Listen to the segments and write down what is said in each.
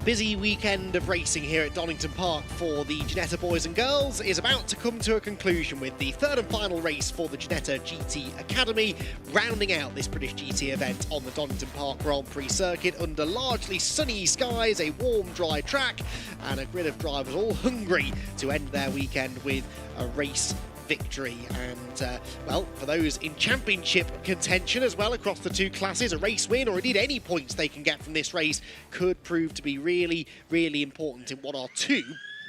busy weekend of racing here at Donington Park for the Ginetta boys and girls is about to come to a conclusion with the third and final race for the Ginetta GT Academy, rounding out this British GT event on the Donington Park Grand Prix circuit under largely sunny skies, a warm, dry track, and a grid of drivers all hungry to end their weekend with a race victory. And well, for those in championship contention as well across the two classes, a race win or indeed any points they can get from this race could prove to be really important in what are two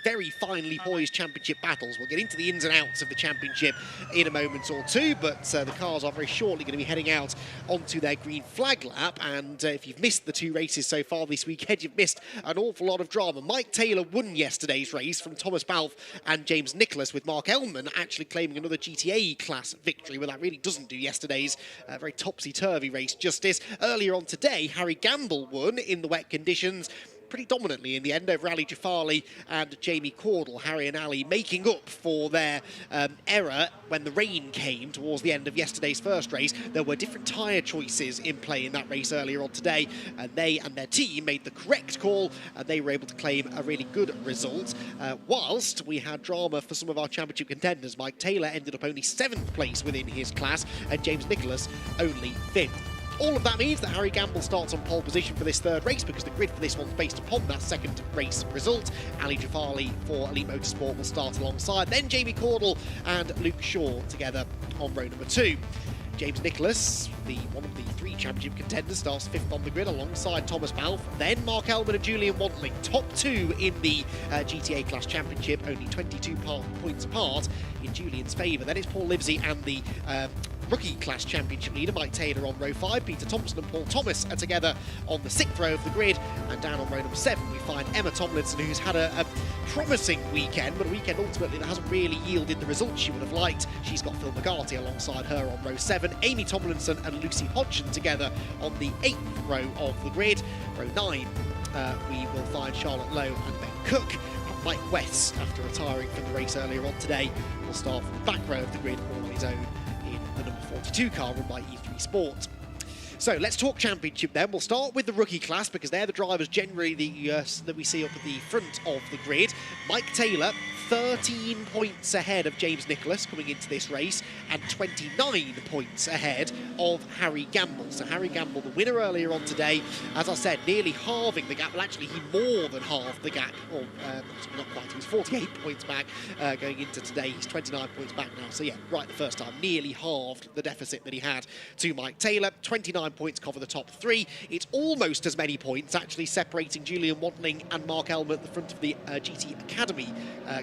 very finely poised championship battles. We'll get into the ins and outs of the championship in a moment or two, but the cars are very shortly going to be heading out onto their green flag lap. And if you've missed the two races so far this weekend, you've missed an awful lot of drama. Mike Taylor won yesterday's race from Thomas Balfe and James Nicholas, with Mark Ellman actually claiming another GTA class victory, but that really doesn't do yesterday's very topsy-turvy race justice. Earlier on today, Harry Gamble won in the wet conditions, pretty dominantly in the end over Ali Jafali and Jamie Cordell. Harry and Ali making up for their error when the rain came towards the end of yesterday's first race. There were different tyre choices in play in that race earlier on today, and they and their team made the correct call, and they were able to claim a really good result. Whilst we had drama for some of our championship contenders, Mike Taylor ended up only 7th place within his class, and James Nicholas only 5th. All of that means that Harry Gamble starts on pole position for this third race, because the grid for this one's based upon that second race result. Ali Jafali for Elite Motorsport will start alongside. Then Jamie Cordell and Luke Shaw together on row number 2. James Nicholas, one of the 3 championship contenders, starts 5th on the grid alongside Thomas Balfe. Then Mark Ellman and Julian Wantling, top 2 in the GTA Class Championship, only 22 points apart in Julian's favour. Then it's Paul Livesey and the Rookie Class Championship leader Mike Taylor on row 5. Peter Thompson and Paul Thomas are together on the 6th row of the grid. And down on row number 7 we find Emma Tomlinson, who's had a promising weekend, but a weekend ultimately that hasn't really yielded the results she would have liked. She's got Phil McGarty alongside her on row 7. Amy Tomlinson and Lucy Hodgson together on the 8th row of the grid. Row 9 we will find Charlotte Lowe and Ben Cook. Mike West, after retiring from the race earlier on today, will start from the back row of the grid all on his own in the number 42 car run by E3 Sport. So let's talk championship then. We'll start with the rookie class, because they're the drivers generally that we see up at the front of the grid. Mike Taylor, 13 points ahead of James Nicholas coming into this race, and 29 points ahead of Harry Gamble. So Harry Gamble, the winner earlier on today, as I said, nearly halving the gap. Well, actually, he more than halved the gap, or not quite. He was 48 points back going into today. He's 29 points back now. So yeah, right the first time, nearly halved the deficit that he had to Mike Taylor. 29 points cover the top 3. It's almost as many points actually separating Julian Wantling and Mark Ellman at the front of the GT Academy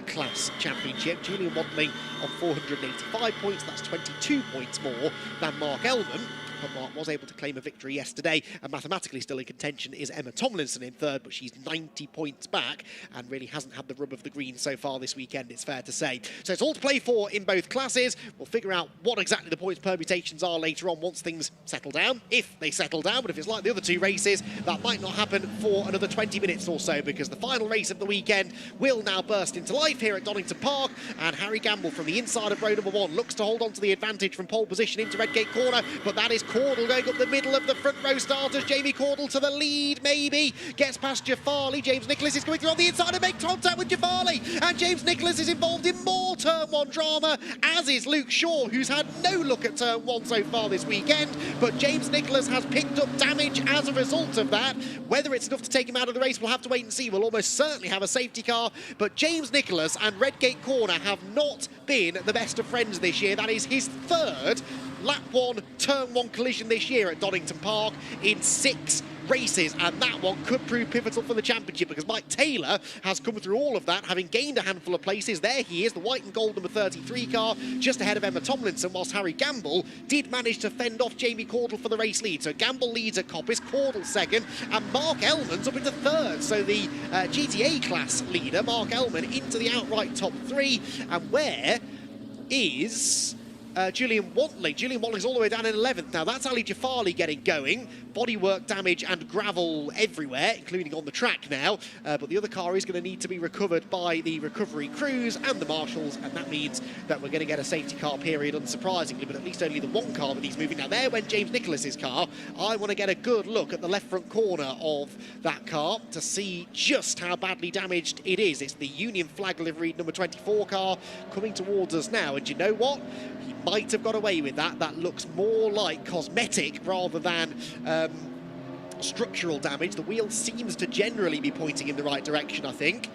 Class Championship. Julian Wantling on 485 points. That's 22 points more than Mark Ellman. But Mark was able to claim a victory yesterday, and mathematically still in contention is Emma Tomlinson in 3rd, but she's 90 points back and really hasn't had the rub of the green so far this weekend, it's fair to say. So it's all to play for in both classes. We'll figure out what exactly the points permutations are later on once things settle down, if they settle down. But if it's like the other 2 races, that might not happen for another 20 minutes or so, because the final race of the weekend will now burst into life here at Donington Park, and Harry Gamble from the inside of row number 1 looks to hold on to the advantage from pole position into Redgate corner, but that is Cordell going up the middle of the front row starters. Jamie Cordell to the lead, maybe. Gets past Jafali. James Nicholas is coming through on the inside and make contact with Jafali. And James Nicholas is involved in more Turn 1 drama, as is Luke Shaw, who's had no look at Turn 1 so far this weekend. But James Nicholas has picked up damage as a result of that. Whether it's enough to take him out of the race, we'll have to wait and see. We'll almost certainly have a safety car. But James Nicholas and Redgate Corner have not been the best of friends this year. That is his 3rd lap 1, turn 1 collision this year at Donington Park in 6 races, and that one could prove pivotal for the championship, because Mike Taylor has come through all of that, having gained a handful of places. There he is, the white and gold number 33 car, just ahead of Emma Tomlinson, whilst Harry Gamble did manage to fend off Jamie Cordell for the race lead. So Gamble leads at Coppice, Cordell 2nd, and Mark Ellman's up into 3rd. So the GTA class leader, Mark Ellman, into the outright top 3. And where is Julian Wantling. Julian Wantling's all the way down in 11th. Now, that's Ali Jafali getting going. Bodywork damage and gravel everywhere, including on the track now. But the other car is going to need to be recovered by the recovery crews and the marshals, and that means that we're going to get a safety car period, unsurprisingly, but at least only the one car that he's moving. Now, there went James Nicholas's car. I want to get a good look at the left front corner of that car to see just how badly damaged it is. It's the Union Flag liveried number 24 car coming towards us now, and you know what? He might have got away with that. That looks more like cosmetic rather than structural damage. The wheel seems to generally be pointing in the right direction, I think.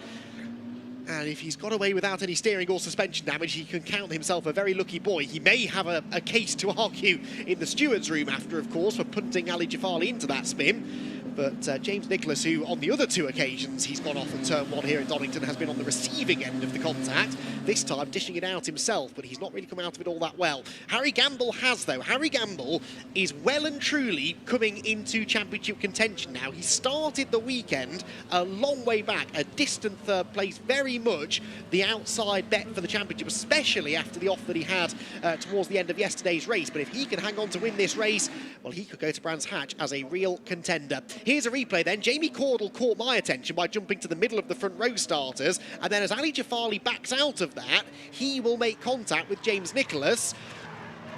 And if he's got away without any steering or suspension damage, he can count himself a very lucky boy. He may have a case to argue in the steward's room after, of course, for punting Ali Jafali into that spin. But James Nicholas, who on the other two occasions he's gone off in turn one here at Donington, has been on the receiving end of the contact, this time dishing it out himself, but he's not really come out of it all that well. Harry Gamble has, though. Harry Gamble is well and truly coming into championship contention now. He started the weekend a long way back, a distant third place, very much the outside bet for the championship, especially after the off that he had towards the end of yesterday's race. But if he can hang on to win this race, well, he could go to Brands Hatch as a real contender. Here's a replay then. Jamie Cordell caught my attention by jumping to the middle of the front row starters, and then as Ali Jafali backs out of that, he will make contact with James Nicholas.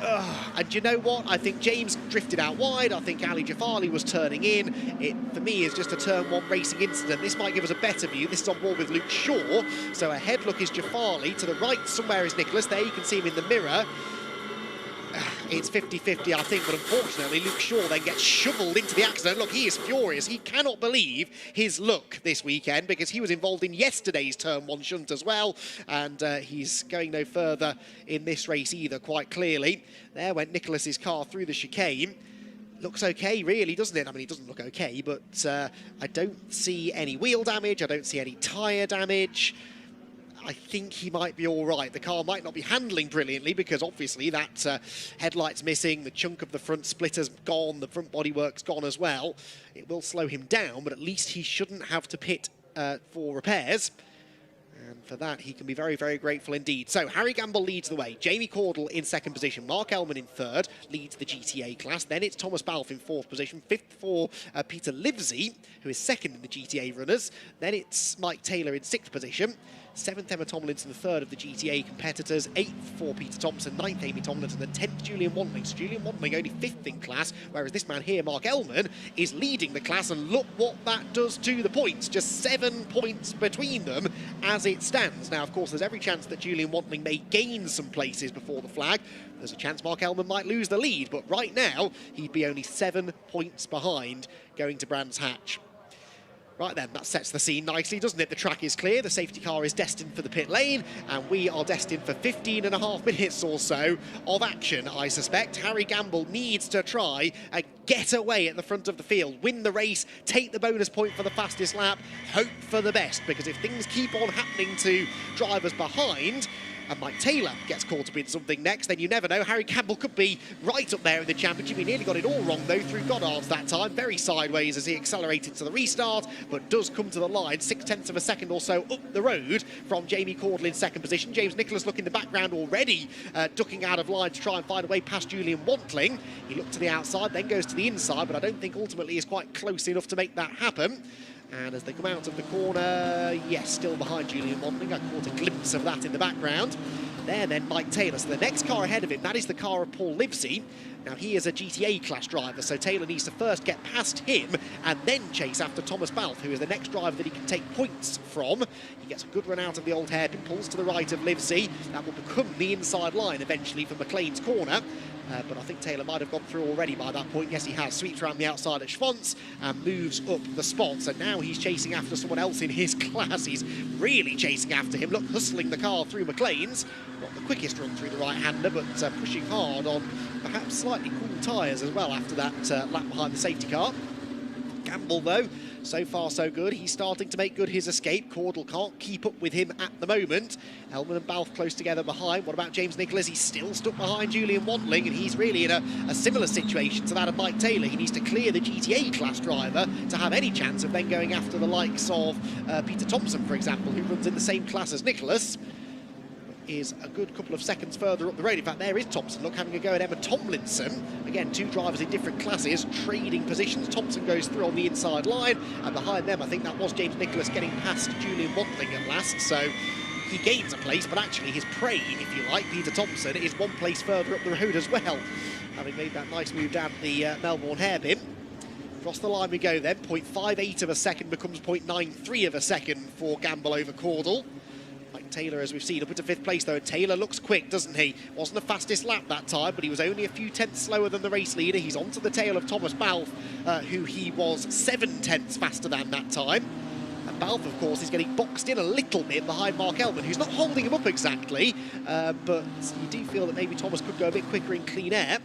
And you know what? I think James drifted out wide. I think Ali Jafali was turning in. It, for me, is just a turn one racing incident. This might give us a better view. This is on board with Luke Shaw. So ahead look is Jafali. To the right somewhere is Nicholas. There you can see him in the mirror. It's 50-50, I think, but unfortunately Luke Shaw then gets shoveled into the accident. Look, he is furious. He cannot believe his luck this weekend because he was involved in yesterday's turn one shunt as well, and he's going no further in this race either, quite clearly. There went Nicholas's car through the chicane. Looks okay, really, doesn't it? I mean, it doesn't look okay, but I don't see any wheel damage. I don't see any tyre damage. I think he might be all right. The car might not be handling brilliantly because obviously that headlight's missing, the chunk of the front splitter's gone, the front bodywork's gone as well. It will slow him down, but at least he shouldn't have to pit for repairs. And for that, he can be very, very grateful indeed. So, Harry Gamble leads the way. Jamie Cordell in second position. Mark Ellman in third, leads the GTA class. Then it's Thomas Balfe in fourth position. Fifth for Peter Livesey, who is second in the GTA runners. Then it's Mike Taylor in sixth position. Seventh, Emma Tomlinson, the third of the GTA competitors. Eighth for Peter Thompson. Ninth, Amy Tomlinson. And 10th, Julian Wantling. So Julian Wantling only fifth in class, whereas this man here, Mark Ellman, is leading the class. And look what that does to the points. Just 7 points between them as it stands. Now, of course, there's every chance that Julian Wantling may gain some places before the flag. There's a chance Mark Ellman might lose the lead, but right now, he'd be only 7 points behind going to Brands Hatch. Right then, that sets the scene nicely, doesn't it? The track is clear, the safety car is destined for the pit lane, and we are destined for 15.5 minutes or so of action, I suspect. Harry Gamble needs to try and get away at the front of the field, win the race, take the bonus point for the fastest lap, hope for the best, because if things keep on happening to drivers behind, and Mike Taylor gets caught up in something next, then you never know. Harry Gamble could be right up there in the championship. He nearly got it all wrong, though, through Goddard's that time. Very sideways as he accelerated to the restart, but does come to the line 0.6 of a second or so up the road from Jamie Cordell in second position. James Nicholas look in the background already, ducking out of line to try and find a way past Julian Wantling. He looked to the outside, then goes to the inside, but I don't think ultimately is quite close enough to make that happen. And as they come out of the corner, yes, still behind Julian Wantling. I caught a glimpse of that in the background. There then, Mike Taylor. So the next car ahead of him, that is the car of Paul Livesey. Now, he is a GTA class driver, so Taylor needs to first get past him and then chase after Thomas Balfe, who is the next driver that he can take points from. He gets a good run out of the old hairpin, pulls to the right of Livesey. That will become the inside line eventually for McLean's corner. But I think Taylor might have gone through already by that point. Yes, he has. Sweeps around the outside at Schwantz and moves up the spot. So now he's chasing after someone else in his class. He's really chasing after him. Look, hustling the car through McLean's. Not the quickest run through the right-hander, but pushing hard on perhaps slightly cool tyres as well after that lap behind the safety car. Gamble, though, so far so good. He's starting to make good his escape. Cordell can't keep up with him at the moment. Ellman and Balfe close together behind. What about James Nicholas? He's still stuck behind Julian Wantling, and he's really in a similar situation to that of Mike Taylor. He needs to clear the GTA class driver to have any chance of then going after the likes of Peter Thompson, for example, who runs in the same class as Nicholas. is a good couple of seconds further up the road. In fact, there is Thompson, look, having a go at Emma Tomlinson. Again, two drivers in different classes, trading positions. Thompson goes through on the inside line, and behind them, I think that was James Nicholas getting past Julian Watling at last, so he gains a place, but actually his prey, if you like, Peter Thompson, is one place further up the road as well, having made that nice move down the Melbourne hairpin. Across the line we go then, 0.58 of a second becomes 0.93 of a second for Gamble over Caudle. Like Taylor, as we've seen, up into 5th place though. Taylor looks quick, doesn't he? Wasn't the fastest lap that time, but he was only a few tenths slower than the race leader. He's onto the tail of Thomas Balfe, who he was 7 tenths faster than that time. And Balfe, of course, is getting boxed in a little bit behind Mark Elman, who's not holding him up exactly, but you do feel that maybe Thomas could go a bit quicker in clean air.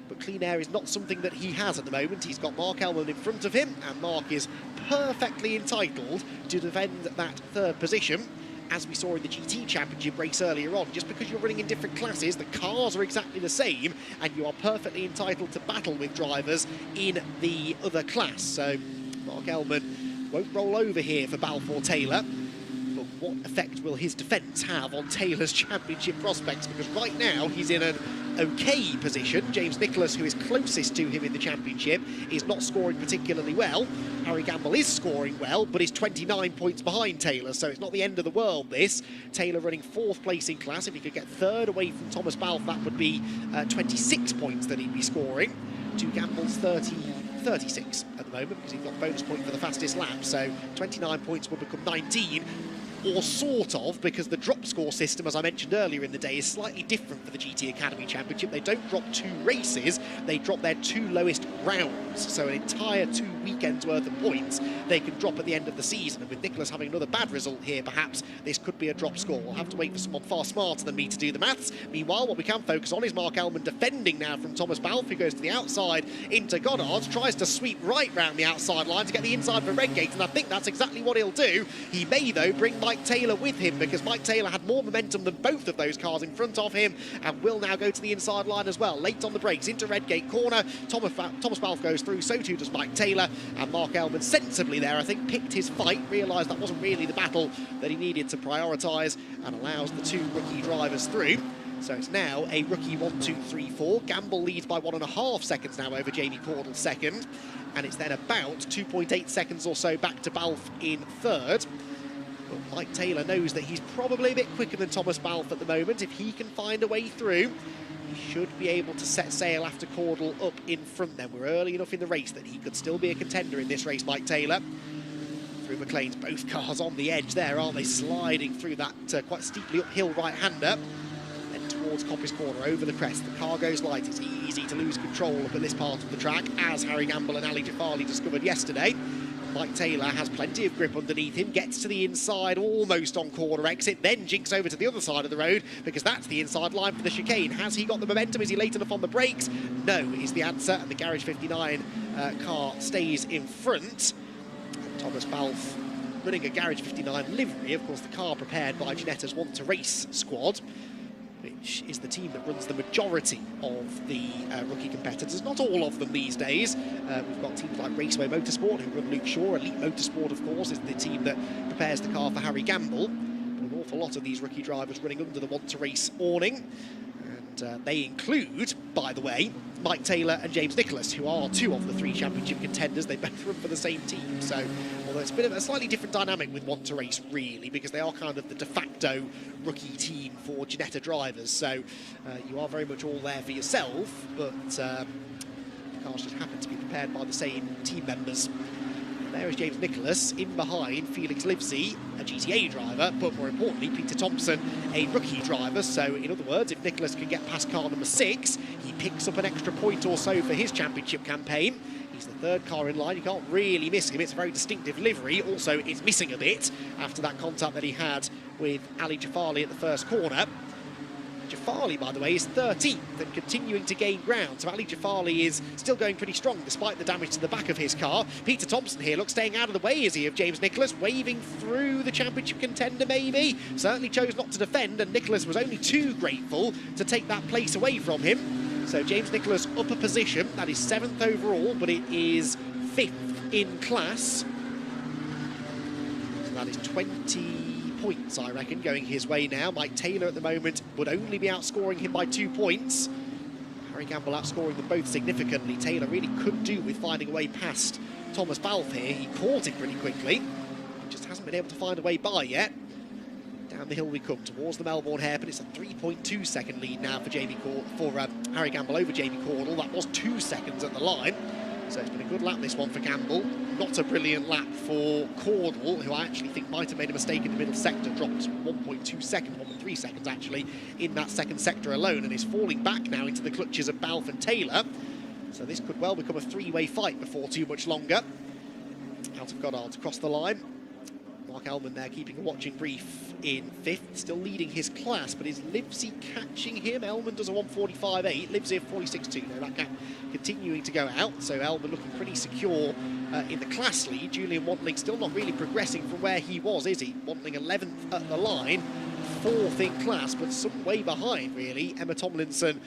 But clean air is not something that he has at the moment. He's got Mark Elman in front of him, and Mark is perfectly entitled to defend that 3rd position. As we saw in the GT Championship race earlier on, just because you're running in different classes, the cars are exactly the same, and you are perfectly entitled to battle with drivers in the other class. So Mark Elman won't roll over here for Balfe or Taylor. But what effect will his defence have on Taylor's championship prospects? Because right now he's in an okay position. James Nicholas, who is closest to him in the championship, is not scoring particularly well. Harry Gamble is scoring well, but is 29 points behind Taylor, so it's not the end of the world, this. Taylor running 4th place in class. If he could get 3rd away from Thomas Balfe, that would be 26 points that he'd be scoring, to Gamble's 36 at the moment, because he's got a bonus point for the fastest lap, so 29 points will become 19. Or sort of, because the drop score system, as I mentioned earlier in the day, is slightly different for the GT Academy Championship. They don't drop 2 races, they drop their 2 lowest rounds. So an entire 2 weekends worth of points they can drop at the end of the season. And with Nicholas having another bad result here, perhaps this could be a drop score. We'll have to wait for someone far smarter than me to do the maths. Meanwhile, what we can focus on is Mark Elman defending now from Thomas Balfe, who goes to the outside into Goddard, tries to sweep right round the outside line to get the inside for Redgate, and I think that's exactly what he'll do. He may, though, bring Mike Taylor with him, because Mike Taylor had more momentum than both of those cars in front of him, and will now go to the inside line as well. Late on the brakes into Redgate corner, Thomas Balfe goes through, so too does Mike Taylor, and Mark Elman sensibly there, I think, picked his fight, realised that wasn't really the battle that he needed to prioritise, and allows the 2 rookie drivers through. So it's now a rookie 1, 2, 3, 4. Gamble leads by 1.5 seconds now over Jamie Caudle 2nd, and it's then about 2.8 seconds or so back to Balfe in 3rd. But Mike Taylor knows that he's probably a bit quicker than Thomas Balfe at the moment. If he can find a way through, he should be able to set sail after Caudle up in front then. We're early enough in the race that he could still be a contender in this race, Mike Taylor. Through McLean's, both cars on the edge there, aren't they? Sliding through that quite steeply uphill right-hander. Then towards Coppice Corner, over the crest. The car goes light. It's easy to lose control up at this part of the track, as Harry Gamble and Ali Jafali discovered yesterday. Mike Taylor has plenty of grip underneath him, gets to the inside almost on corner exit, then jinks over to the other side of the road, because that's the inside line for the chicane. Has he got the momentum? Is he late enough on the brakes? No is the answer, and the Garage 59 car stays in front. And Thomas Balfe running a Garage 59 livery, of course the car prepared by Ginetta's Want to Race squad, which is the team that runs the majority of the rookie competitors. Not all of them these days. We've got teams like Raceway Motorsport, who run Luke Shaw. Elite Motorsport, of course, is the team that prepares the car for Harry Gamble. But an awful lot of these rookie drivers running under the Want to Race awning. And they include, by the way, Mike Taylor and James Nicholas, who are 2 of the 3 championship contenders. They both run for the same team. So, although it's a bit of a slightly different dynamic with Want to Race, really, because they are kind of the de facto rookie team for Ginetta drivers. So, you are very much all there for yourself, but the cars just happen to be prepared by the same team members. There is James Nicholas, in behind Felix Livesey, a GTA driver, but more importantly, Peter Thompson, a rookie driver. So, in other words, if Nicholas can get past car number 6, he picks up an extra point or so for his championship campaign. He's the 3rd car in line. You can't really miss him. It's a very distinctive livery. Also, it's missing a bit after that contact that he had with Ali Jafali at the first corner. Jafali, by the way, is 13th and continuing to gain ground. So Ali Jafali is still going pretty strong despite the damage to the back of his car. Peter Thompson here looks staying out of the way, is he, of James Nicholas, waving through the championship contender maybe. Certainly chose not to defend, and Nicholas was only too grateful to take that place away from him. So James Nicholas up a position. That is 7th overall, but it is 5th in class. So that is 20 points, I reckon, going his way now. Mike Taylor at the moment would only be outscoring him by 2 points. Harry Gamble outscoring them both significantly. Taylor really could do with finding a way past Thomas Balfe here. He caught him pretty quickly. He just hasn't been able to find a way by yet. Down the hill we come towards the Melbourne hairpin. It's a 3.2 second lead now for Harry Gamble over Jamie Cordle. That was 2 seconds at the line. So it's been a good lap, this one, for Gamble. Not a brilliant lap for Cordle, who I actually think might have made a mistake in the middle sector. Dropped 1.2 seconds, 1.3 seconds actually, in that second sector alone, and is falling back now into the clutches of Balfe and Taylor. So this could well become a three-way fight before too much longer. Out of Goddard's across the line. Mark Elman there keeping a watching brief in 5th, still leading his class, but is Livesey catching him? Elman does a 1:45.8, Livesey a 46.2. Now that gap continuing to go out, so Elman looking pretty secure in the class lead. Julian Wantling still not really progressing from where he was, is he? Wantling 11th at the line, 4th in class, but some way behind, really. Emma Tomlinson,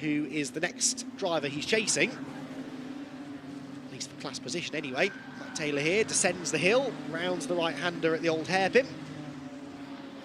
who is the next driver he's chasing. At least the class position anyway. Taylor here descends the hill, rounds the right-hander at the old hairpin.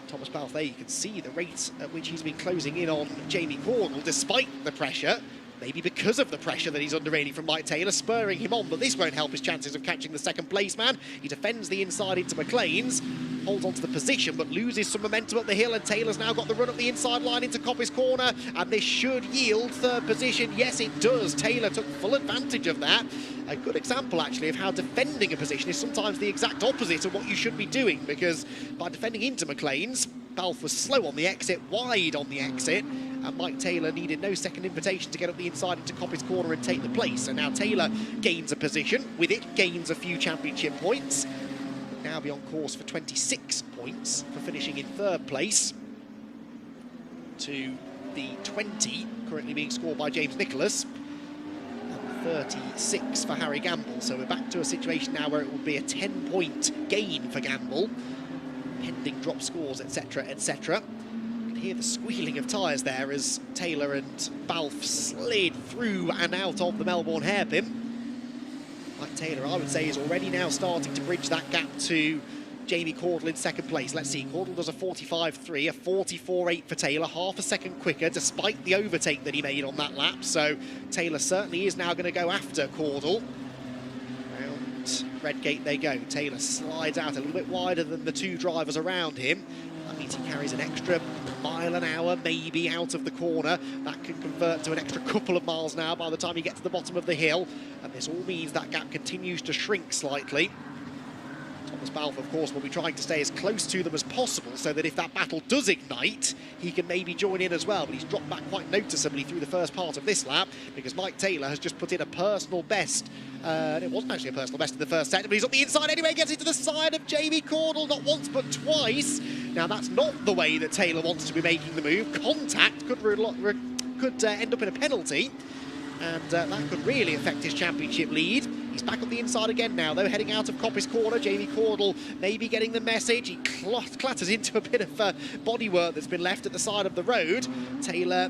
Thomas Balfe there, you can see the rate at which he's been closing in on Jamie Cordle, despite the pressure. Maybe because of the pressure that he's under really from Mike Taylor, spurring him on, but this won't help his chances of catching the second place man. He defends the inside into McLean's, holds on to the position, but loses some momentum up the hill, and Taylor's now got the run up the inside line into Coppice Corner, and this should yield third position. Yes, it does. Taylor took full advantage of that. A good example, actually, of how defending a position is sometimes the exact opposite of what you should be doing, because by defending into McLean's, Balfe was slow on the exit, wide on the exit, and Mike Taylor needed no second invitation to get up the inside into Coppice Corner and take the place. So now Taylor gains a position, with it gains a few championship points. Now be on course for 26 points for finishing in 3rd place to the 20 currently being scored by James Nicholas, and 36 for Harry Gamble. So we're back to a situation now where it will be a 10-point gain for Gamble, pending drop scores, etc, etc. You can hear the squealing of tyres there as Taylor and Balfe slid through and out of the Melbourne hairpin. Mike Taylor, I would say, is already now starting to bridge that gap to Jamie Cordle in 2nd place. Let's see, Cordle does a 45.3, a 44.8 for Taylor, half a second quicker, despite the overtake that he made on that lap. So Taylor certainly is now going to go after Cordle. Round Redgate they go. Taylor slides out a little bit wider than the 2 drivers around him. That means he carries an extra mile an hour, maybe, out of the corner. That can convert to an extra couple of miles now by the time you get to the bottom of the hill. And this all means that gap continues to shrink slightly. Thomas Balfe, of course, will be trying to stay as close to them as possible so that if that battle does ignite, he can maybe join in as well. But he's dropped back quite noticeably through the first part of this lap because Mike Taylor has just put in a personal best. It wasn't actually a personal best in the first sector, but he's up the inside anyway, gets into the side of Jamie Cordle, not once but twice. Now, that's not the way that Taylor wants to be making the move. Contact could end up in a penalty, and that could really affect his championship lead. He's back up the inside again now, though, heading out of Coppice Corner. Jamie Cordle maybe getting the message. He clatters into a bit of bodywork that's been left at the side of the road. Taylor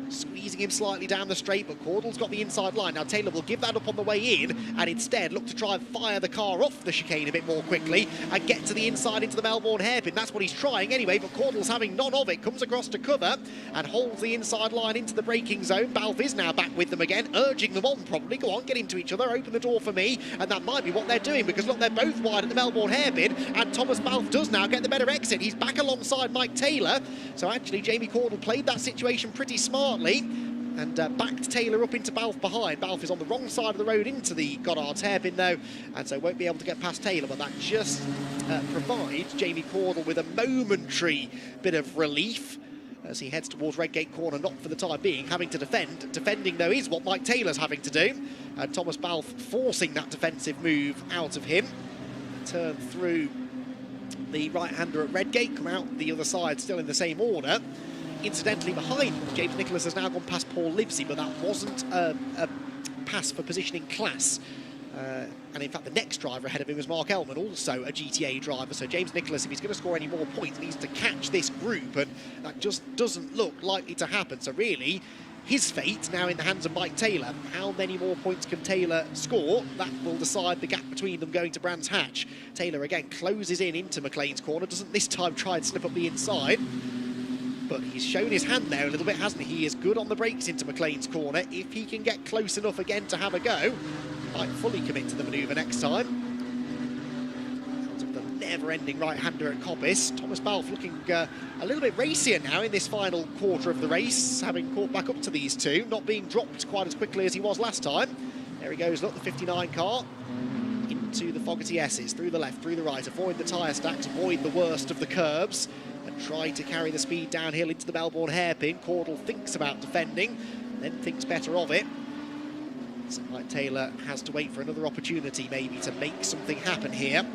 squeezing him slightly down the straight, but Cordle's got the inside line. Now Taylor will give that up on the way in and instead look to try and fire the car off the chicane a bit more quickly and get to the inside into the Melbourne hairpin. That's what he's trying anyway, but Cordle's having none of it. Comes across to cover and holds the inside line into the braking zone. Balfe is now back with them again, urging them on probably. Go on, get into each other, open the door for me. And that might be what they're doing, because look, they're both wide at the Melbourne hairpin, and Thomas Balfe does now get the better exit. He's back alongside Mike Taylor. So actually Jamie Cordle played that situation pretty smartly and backed Taylor up into Balfe behind. Balfe is on the wrong side of the road into the Goddard's hairpin though, and so won't be able to get past Taylor, but that just provides Jamie Cordle with a momentary bit of relief as he heads towards Redgate Corner, not for the time being, having to defend. Defending though is what Mike Taylor's having to do, and Thomas Balfe forcing that defensive move out of him. Turn through the right-hander at Redgate, come out the other side still in the same order. Incidentally, behind James Nicholas has now gone past Paul Livesey, but that wasn't a pass for position in class. And in fact, the next driver ahead of him was Mark Elman, also a GTA driver. So James Nicholas, if he's going to score any more points, needs to catch this group, and that just doesn't look likely to happen. So really, his fate now in the hands of Mike Taylor. How many more points can Taylor score? That will decide the gap between them going to Brands Hatch. Taylor again closes in into McLean's corner, doesn't this time try and slip up the inside. But he's shown his hand there a little bit, hasn't he? He is good on the brakes into McLean's corner. If he can get close enough again to have a go, might fully commit to the manoeuvre next time. Never-ending right-hander at Coppice. Thomas Balfe looking a little bit racier now in this final quarter of the race, having caught back up to these two, not being dropped quite as quickly as he was last time. There he goes, look, the 59 car into the Fogarty S's, through the left, through the right, avoid the tyre stacks, avoid the worst of the curbs, and try to carry the speed downhill into the Melbourne hairpin. Caudle thinks about defending, then thinks better of it. So Mike Taylor has to wait for another opportunity maybe to make something happen here.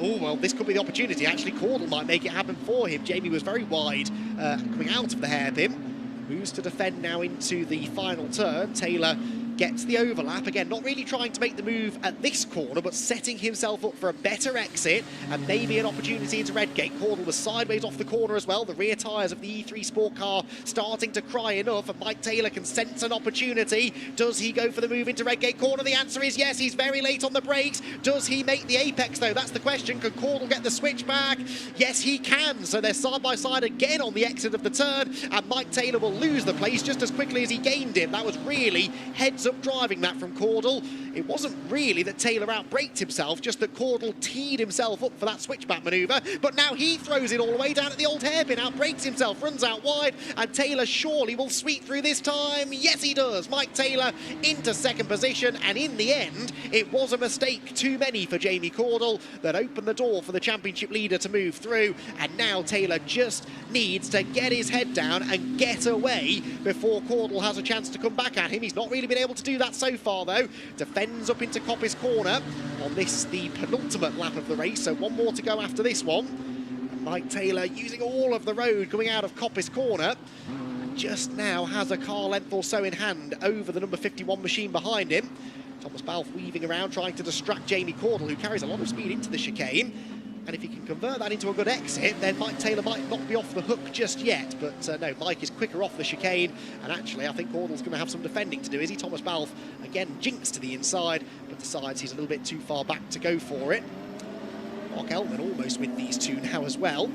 Oh, well, this could be the opportunity. Actually, Caudle might make it happen for him. Jamie was very wide coming out of the hairpin. Moves to defend now into the final turn. Taylor gets the overlap. Again, not really trying to make the move at this corner, but setting himself up for a better exit and maybe an opportunity into Redgate. Caudle was sideways off the corner as well. The rear tyres of the E3 Sport car starting to cry enough, and Mike Taylor can sense an opportunity. Does he go for the move into Redgate corner? The answer is yes. He's very late on the brakes. Does he make the apex, though? That's the question. Can Caudle get the switch back? Yes, he can. So they're side by side again on the exit of the turn, and Mike Taylor will lose the place just as quickly as he gained him. That was really heads up driving that from Caudle. It wasn't really that Taylor outbraked himself, just that Caudle teed himself up for that switchback manoeuvre, but now he throws it all the way down at the old hairpin, outbrakes himself, runs out wide, and Taylor surely will sweep through this time. Yes, he does. Mike Taylor into second position, and in the end, it was a mistake too many for Jamie Caudle that opened the door for the championship leader to move through, and now Taylor just needs to get his head down and get away before Caudle has a chance to come back at him. He's not really been able to do that so far, though. Defends up into Coppice corner on this, the penultimate lap of the race, so one more to go after this one. And Mike Taylor using all of the road coming out of Coppice corner, just now has a car length or so in hand over the number 51 machine behind him. Thomas Balfe weaving around, trying to distract Jamie Caudle, who carries a lot of speed into the chicane. And if he can convert that into a good exit, then Mike Taylor might not be off the hook just yet. But no, Mike is quicker off the chicane. And actually, I think Caudle's going to have some defending to do, is he? Thomas Balfe, again, jinks to the inside, but decides he's a little bit too far back to go for it. Mark Elman almost with these two now as well.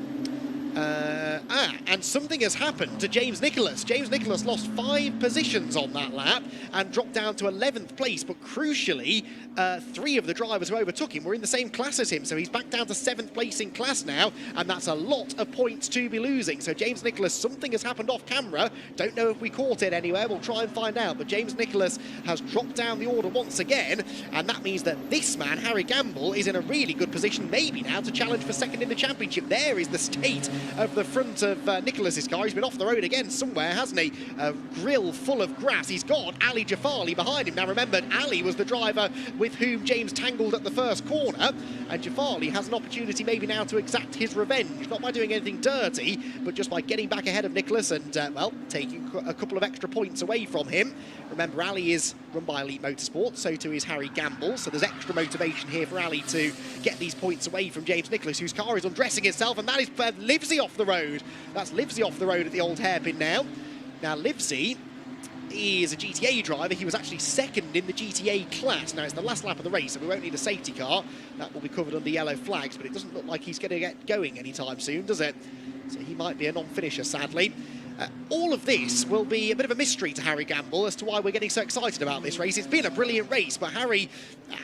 And something has happened to James Nicholas. James Nicholas lost 5 positions on that lap and dropped down to 11th place, but crucially, 3 of the drivers who overtook him were in the same class as him, so he's back down to 7th place in class now, and that's a lot of points to be losing. So James Nicholas, something has happened off camera. Don't know if we caught it anywhere, we'll try and find out, but James Nicholas has dropped down the order once again, and that means that this man, Harry Gamble, is in a really good position maybe now to challenge for second in the championship. There is the state of the front of Nicholas's car. He's been off the road again somewhere, hasn't he? A grill full of grass. He's got Ali Jafali behind him. Now remember, Ali was the driver with whom James tangled at the first corner, and Jafali has an opportunity maybe now to exact his revenge, not by doing anything dirty, but just by getting back ahead of Nicholas and, well, taking a couple of extra points away from him. Remember, Ali is run by Elite Motorsport, so too is Harry Gamble, so there's extra motivation here for Ali to get these points away from James Nicholas, whose car is undressing itself, and that is Livesey off the road. That's Livesey off the road at the old hairpin now. Now, Livesey is a GTA driver. He was actually second in the GTA class. Now, it's the last lap of the race, so we won't need a safety car. That will be covered under yellow flags, but it doesn't look like he's going to get going anytime soon, does it? So he might be a non-finisher, sadly. All of this will be a bit of a mystery to Harry Gamble as to why we're getting so excited about this race. It's been a brilliant race, but Harry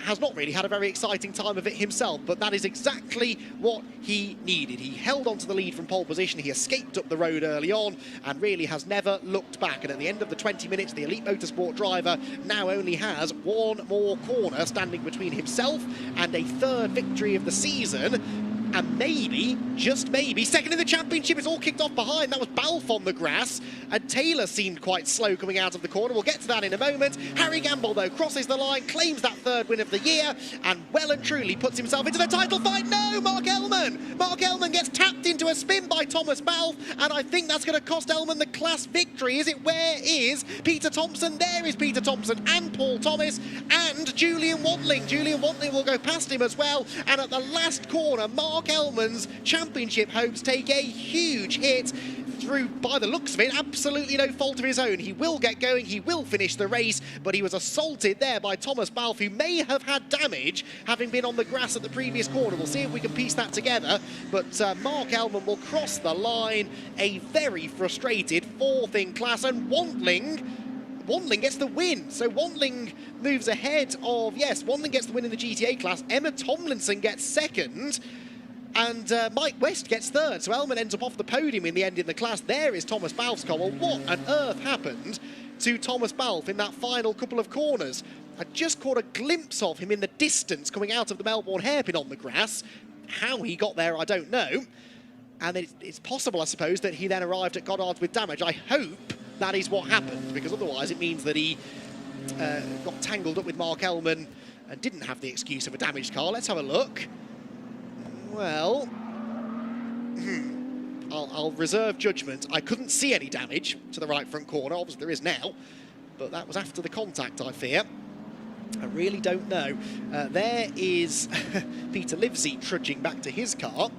has not really had a very exciting time of it himself, but that is exactly what he needed. He held on to the lead from pole position, he escaped up the road early on, and really has never looked back. And at the end of the 20 minutes, the Elite Motorsport driver now only has one more corner standing between himself and a third victory of the season. And maybe, just maybe, second in the championship. Is all kicked off behind. That was Balfe on the grass, and Taylor seemed quite slow coming out of the corner. We'll get to that in a moment. Harry Gamble, though, crosses the line, claims that third win of the year, and well and truly puts himself into the title fight. No, Mark Elman! Mark Elman gets tapped into a spin by Thomas Balfe, and I think that's going to cost Elman the class victory. Is it? Where is Peter Thompson? There is Peter Thompson and Paul Thomas and Julian Wantling. Julian Wantling will go past him as well, and at the last corner, Mark Elman's championship hopes take a huge hit. through, by the looks of it, absolutely no fault of his own. He will get going, he will finish the race, but he was assaulted there by Thomas Balfe, who may have had damage having been on the grass at the previous corner. We'll see if we can piece that together, but Mark Elman will cross the line, a very frustrated 4th in class, and Wandling gets the win. So Wandling moves ahead of, yes, Wandling gets the win in the GTA class. Emma Tomlinson gets 2nd. And Mike West gets 3rd. So Elman ends up off the podium in the end in the class. There is Thomas Balfe's car. Well, what on earth happened to Thomas Balfe in that final couple of corners? I just caught a glimpse of him in the distance coming out of the Melbourne hairpin on the grass. How he got there, I don't know. And it's possible, I suppose, that he then arrived at Goddard's with damage. I hope that is what happened, because otherwise it means that he got tangled up with Mark Elman and didn't have the excuse of a damaged car. Let's have a look. Well, I'll reserve judgment. I couldn't see any damage to the right front corner. Obviously there is now, but that was after the contact, I fear. I really don't know. There is Peter Livesey trudging back to his car.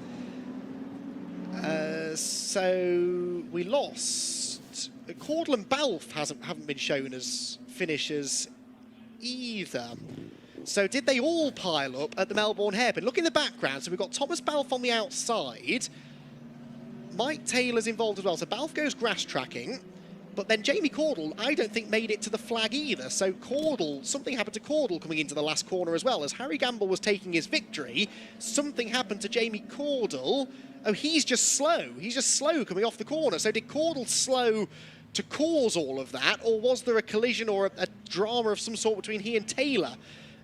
So we lost. Caudle and Balfe haven't been shown as finishers either. So did they all pile up at the Melbourne hairpin? Look in the background. So we've got Thomas Balfe on the outside. Mike Taylor's involved as well. So Balfe goes grass tracking. But then Jamie Caudle, I don't think, made it to the flag either. So Caudle, something happened to Caudle coming into the last corner as well. As Harry Gamble was taking his victory, something happened to Jamie Caudle. Oh, he's just slow. He's just slow coming off the corner. So did Caudle slow to cause all of that? Or was there a collision or a drama of some sort between he and Taylor?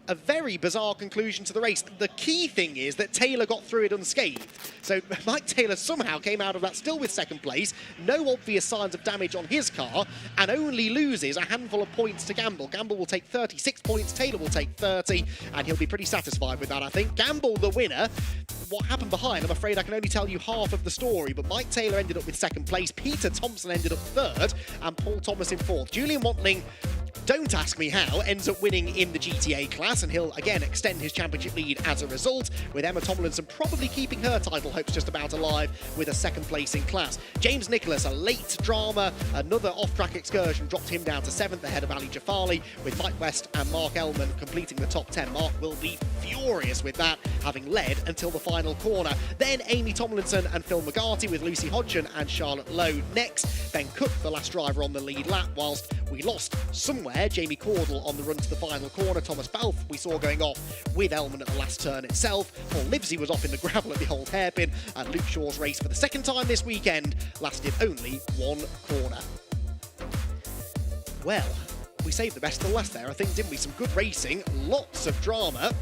A very bizarre conclusion to the race. The key thing is that Taylor got through it unscathed. So Mike Taylor somehow came out of that still with 2nd place, no obvious signs of damage on his car, and only loses a handful of points to Gamble. Gamble will take 36 points, Taylor will take 30, and he'll be pretty satisfied with that, I think. Gamble, the winner. What happened behind, I'm afraid I can only tell you half of the story, but Mike Taylor ended up with 2nd place, Peter Thompson ended up 3rd, and Paul Thomas in 4th. Julian Wantling, don't ask me how, ends up winning in the GTA class, and he'll again extend his championship lead as a result, with Emma Tomlinson probably keeping her title hopes just about alive with a 2nd place in class. James Nicholas, a late drama, another off-track excursion, dropped him down to 7th ahead of Ali Jafali, with Mike West and Mark Elman completing the top 10. Mark will be furious with that, having led until the final corner. Then Amy Tomlinson and Phil McGarty with Lucy Hodgson and Charlotte Lowe next. Ben Cook, the last driver on the lead lap, whilst we lost somewhere Jamie Caudle on the run to the final corner. Thomas Balfe we saw going off with Elman at the last turn itself. Paul Livesey was off in the gravel at the old hairpin, and Luke Shaw's race for the 2nd time this weekend lasted only 1 corner. Well, we saved the best till last there, I think, didn't we? Some good racing, lots of drama,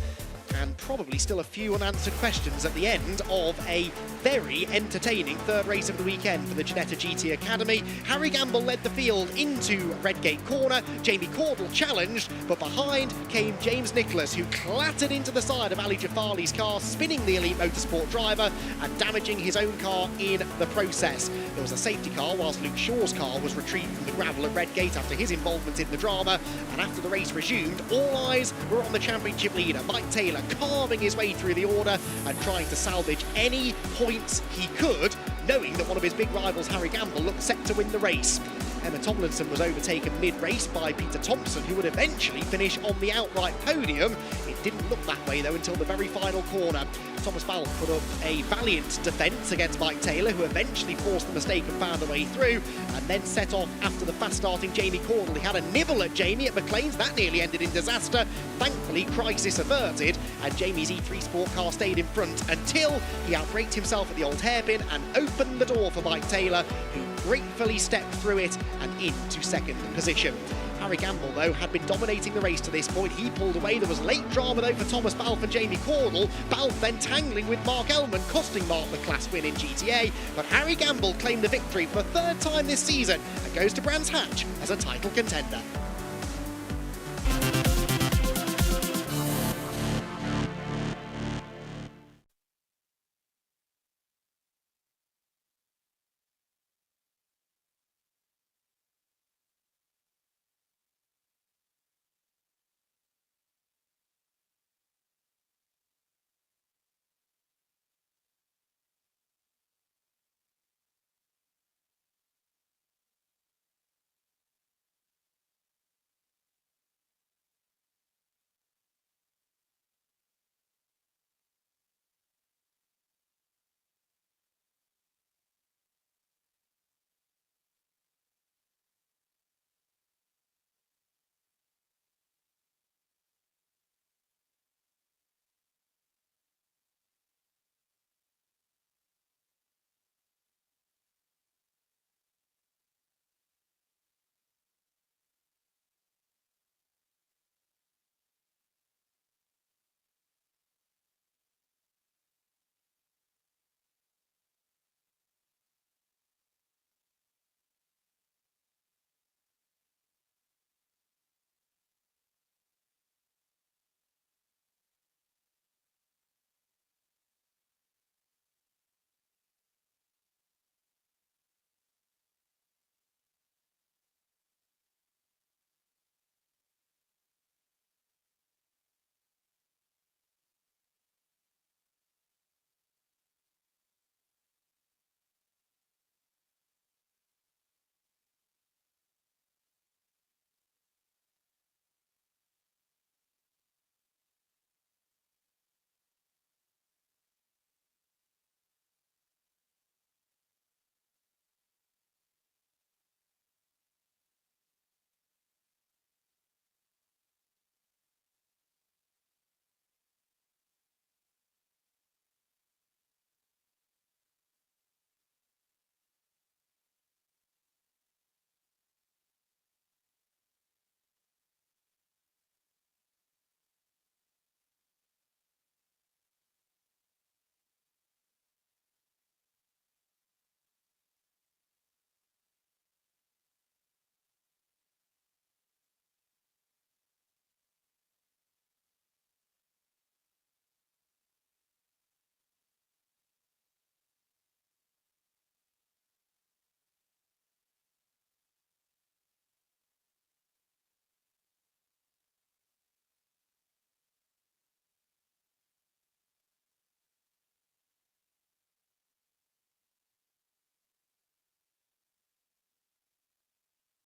and probably still a few unanswered questions at the end of a very entertaining 3rd race of the weekend for the Ginetta GT Academy. Harry Gamble led the field into Redgate Corner. Jamie Caudle challenged, but behind came James Nicholas, who clattered into the side of Ali Jafali's car, spinning the Elite Motorsport driver and damaging his own car in the process. There was a safety car whilst Luke Shaw's car was retrieved from the gravel at Redgate after his involvement in the drama, and after the race resumed, all eyes were on the championship leader, Mike Taylor, carving his way through the order and trying to salvage any points he could, knowing that one of his big rivals, Harry Gamble, looked set to win the race. Emma Tomlinson was overtaken mid-race by Peter Thompson, who would eventually finish on the outright podium. It didn't look that way, though, until the very final corner. Thomas Balfe put up a valiant defence against Mike Taylor, who eventually forced the mistake and found a way through, and then set off after the fast-starting Jamie Caudle. He had a nibble at Jamie at McLean's. That nearly ended in disaster. Thankfully, crisis averted, and Jamie's E3 Sport car stayed in front until he outbraked himself at the old hairpin and opened the door for Mike Taylor, who gratefully stepped through it and into 2nd position. Harry Gamble, though, had been dominating the race to this point. He pulled away. There was late drama, though, for Thomas Balfe and Jamie Caudle. Balfe then tangling with Mark Elman, costing Mark the class win in GTA. But Harry Gamble claimed the victory for the 3rd time this season and goes to Brands Hatch as a title contender.